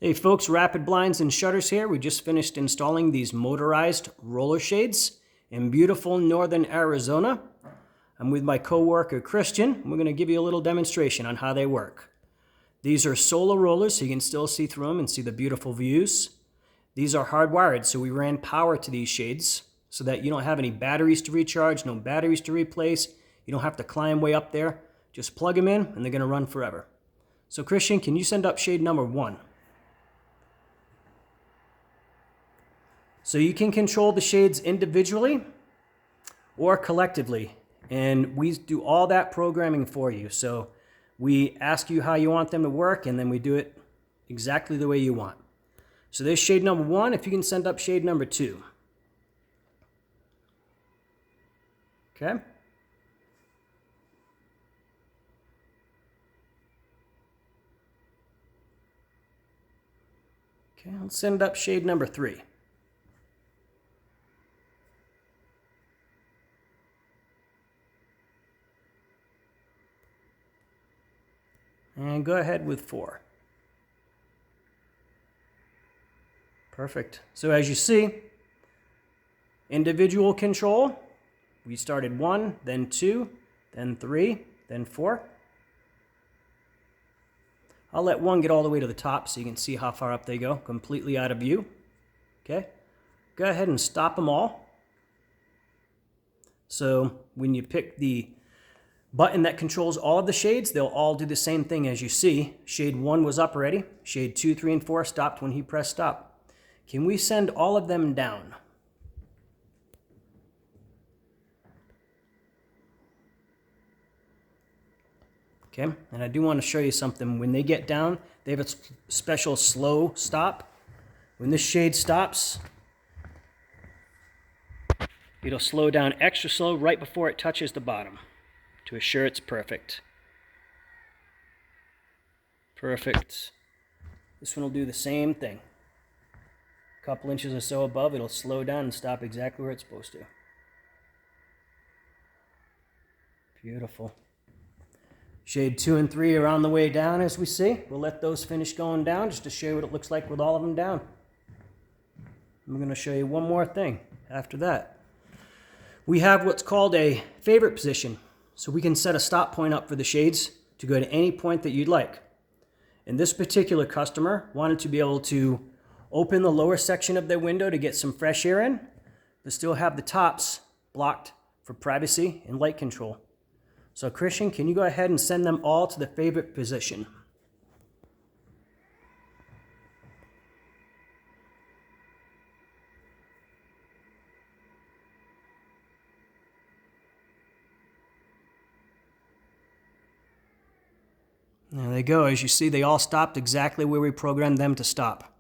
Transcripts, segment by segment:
Hey folks, Rapid Blinds and Shutters here. We just finished installing these motorized roller shades in beautiful northern Arizona. I'm with my co-worker Christian. We're going to give you a little demonstration on how they work. These are solar rollers, so you can still see through them and see the beautiful views. These are hardwired, so we ran power to these shades so that you don't have any batteries to recharge, no batteries to replace. You don't have to climb way up there. Just plug them in and they're going to run forever. So Christian, can you send up shade number 1? So you can control the shades individually or collectively, and we do all that programming for you. So we ask you how you want them to work, and then we do it exactly the way you want. So there's shade number 1. If you can send up shade number 2. Okay. Okay, let's send up shade number 3. And go ahead with 4. Perfect. So as you see, individual control. We started 1, then 2, then 3, then 4. I'll let 1 get all the way to the top so you can see how far up they go, completely out of view. Okay. Go ahead and stop them all. So when you pick the button that controls all of the shades, they'll all do the same thing as you see. Shade 1 was up already. Shade 2, 3, and 4 stopped when he pressed stop. Can we send all of them down? Okay, and I do want to show you something. When they get down, they have a special slow stop. When this shade stops, it'll slow down extra slow right before it touches the bottom to assure it's perfect. Perfect. This one will do the same thing. A couple inches or so above, it'll slow down and stop exactly where it's supposed to. Beautiful. Shade 2 and 3 are on the way down, as we see. We'll let those finish going down just to show you what it looks like with all of them down. I'm going to show you one more thing after that. We have what's called a favorite position. So we can set a stop point up for the shades to go to any point that you'd like. And this particular customer wanted to be able to open the lower section of their window to get some fresh air in, but still have the tops blocked for privacy and light control. So Christian, can you go ahead and send them all to the favorite position? There they go. As you see, they all stopped exactly where we programmed them to stop.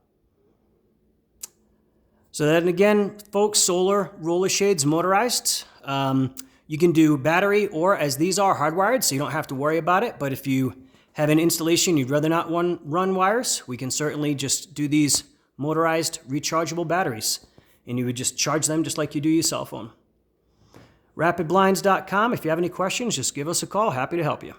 So then again, folks, solar roller shades motorized. You can do battery or, as these are, hardwired, so you don't have to worry about it. But if you have an installation you'd rather not run wires, we can certainly just do these motorized rechargeable batteries. And you would just charge them just like you do your cell phone. RapidBlinds.com. If you have any questions, just give us a call. Happy to help you.